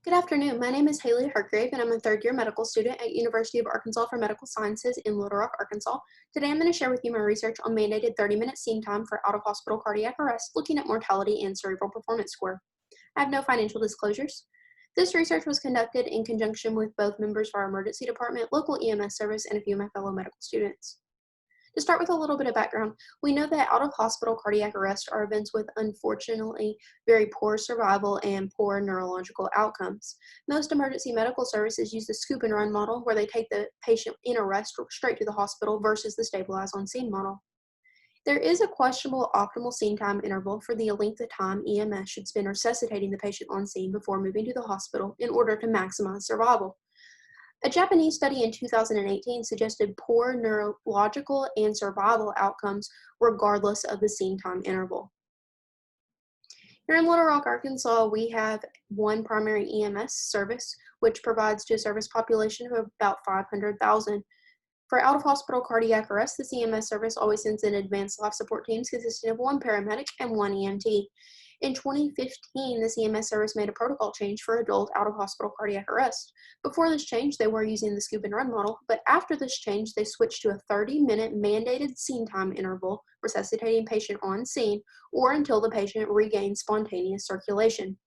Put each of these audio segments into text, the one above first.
Good afternoon. My name is Hailey Hardgrave, and I'm a third-year medical student at University of Arkansas for Medical Sciences in Little Rock, Arkansas. Today, I'm going to share with you my research on mandated 30-minute scene time for out-of-hospital cardiac arrest, looking at mortality and cerebral performance score. I have no financial disclosures. This research was conducted in conjunction with both members of our emergency department, local EMS service, and a few of my fellow medical students. To start with a little bit of background, we know that out-of-hospital cardiac arrest are events with, unfortunately, very poor survival and poor neurological outcomes. Most emergency medical services use the scoop and run model, where they take the patient in arrest straight to the hospital, versus the stabilize on scene model. There is a questionable optimal scene time interval for the length of time EMS should spend resuscitating the patient on scene before moving to the hospital in order to maximize survival. A Japanese study in 2018 suggested poor neurological and survival outcomes regardless of the scene time interval. Here in Little Rock, Arkansas, we have one primary EMS service, which provides to a service population of about 500,000. For out-of-hospital cardiac arrest, the EMS service always sends in advanced life support teams consisting of one paramedic and one EMT. In 2015, the EMS service made a protocol change for adult out-of-hospital cardiac arrest. Before this change, they were using the scoop and run model, but after this change, they switched to a 30-minute mandated scene time interval, resuscitating patient on scene, or until the patient regains spontaneous circulation.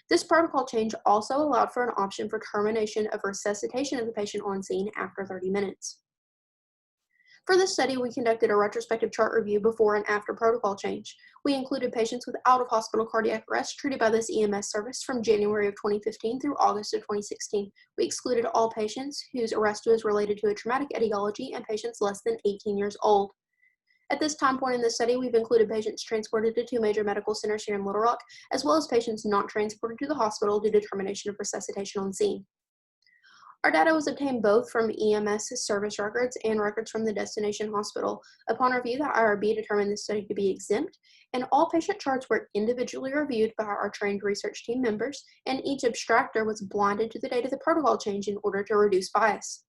This protocol change also allowed for an option for termination of resuscitation of the patient on scene after 30 minutes. For this study, we conducted a retrospective chart review before and after protocol change. We included patients with out-of-hospital cardiac arrest treated by this EMS service from January of 2015 through August of 2016. We excluded all patients whose arrest was related to a traumatic etiology and patients less than 18 years old. At this time point in the study, we've included patients transported to two major medical centers here in Little Rock, as well as patients not transported to the hospital due to termination of resuscitation on scene. Our data was obtained both from EMS service records and records from the destination hospital. Upon review, the IRB determined this study to be exempt, and all patient charts were individually reviewed by our trained research team members, and each abstractor was blinded to the date of the protocol change in order to reduce bias.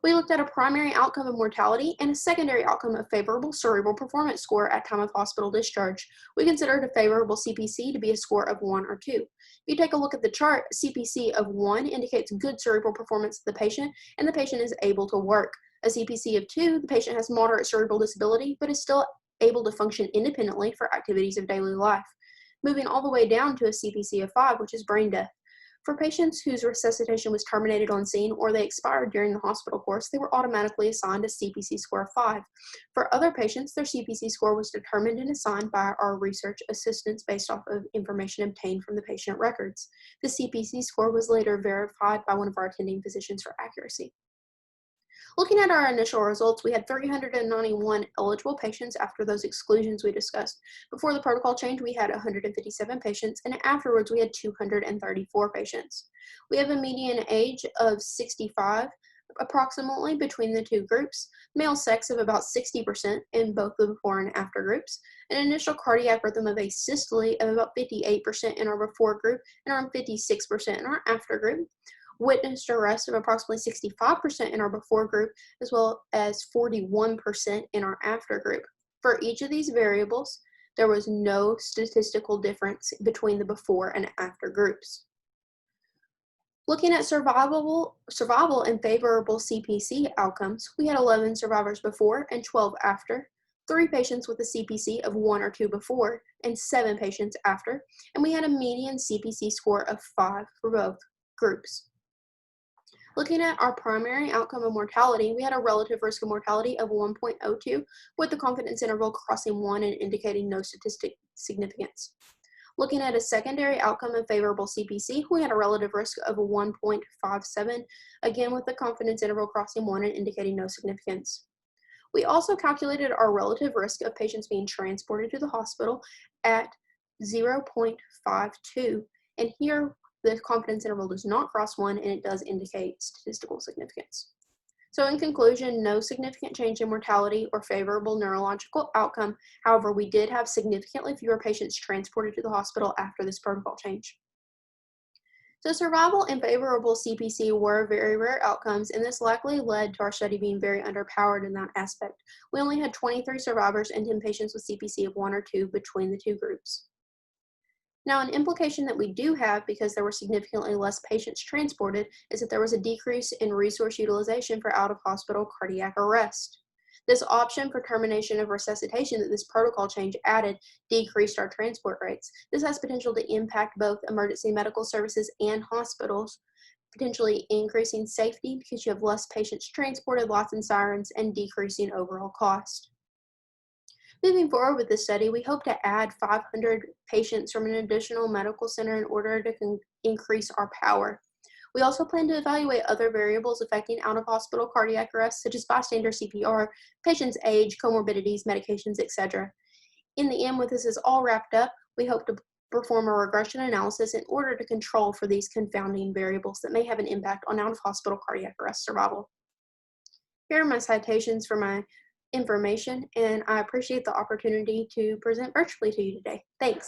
We looked at a primary outcome of mortality and a secondary outcome of favorable cerebral performance score at time of hospital discharge. We considered a favorable CPC to be a score of 1 or 2. If you take a look at the chart, CPC of 1 indicates good cerebral performance of the patient, and the patient is able to work. A CPC of 2, the patient has moderate cerebral disability, but is still able to function independently for activities of daily life. Moving all the way down to a CPC of 5, which is brain death. For patients whose resuscitation was terminated on scene or they expired during the hospital course, they were automatically assigned a CPC score of 5. For other patients, their CPC score was determined and assigned by our research assistants based off of information obtained from the patient records. The CPC score was later verified by one of our attending physicians for accuracy. Looking at our initial results, we had 391 eligible patients after those exclusions we discussed. Before the protocol change, we had 157 patients, and afterwards we had 234 patients. We have a median age of 65 approximately between the two groups, male sex of about 60% in both the before and after groups, an initial cardiac rhythm of asystole of about 58% in our before group and around 56% in our after group, witnessed arrest of approximately 65% in our before group, as well as 41% in our after group. For each of these variables, there was no statistical difference between the before and after groups. Looking at survival and favorable CPC outcomes, we had 11 survivors before and 12 after, 3 patients with a CPC of 1 or 2 before, and 7 patients after, and we had a median CPC score of 5 for both groups. Looking at our primary outcome of mortality, we had a relative risk of mortality of 1.02, with the confidence interval crossing 1 and indicating no statistic significance. Looking at a secondary outcome of favorable CPC, we had a relative risk of 1.57, again with the confidence interval crossing 1 and indicating no significance. We also calculated our relative risk of patients being transported to the hospital at 0.52, and here the confidence interval does not cross 1, and it does indicate statistical significance. So in conclusion, no significant change in mortality or favorable neurological outcome. However, we did have significantly fewer patients transported to the hospital after this protocol change. So survival and favorable CPC were very rare outcomes, and this likely led to our study being very underpowered in that aspect. We only had 23 survivors and 10 patients with CPC of 1 or 2 between the two groups. Now, an implication that we do have because there were significantly less patients transported is that there was a decrease in resource utilization for out-of-hospital cardiac arrest. This option for termination of resuscitation that this protocol change added decreased our transport rates. This has potential to impact both emergency medical services and hospitals, potentially increasing safety because you have less patients transported, lights and sirens, and decreasing overall cost. Moving forward with this study, we hope to add 500 patients from an additional medical center in order to increase our power. We also plan to evaluate other variables affecting out-of-hospital cardiac arrest, such as bystander CPR, patient's age, comorbidities, medications, etc. In the end, when this is all wrapped up, we hope to perform a regression analysis in order to control for these confounding variables that may have an impact on out-of-hospital cardiac arrest survival. Here are my citations for my information, and I appreciate the opportunity to present virtually to you today. Thanks.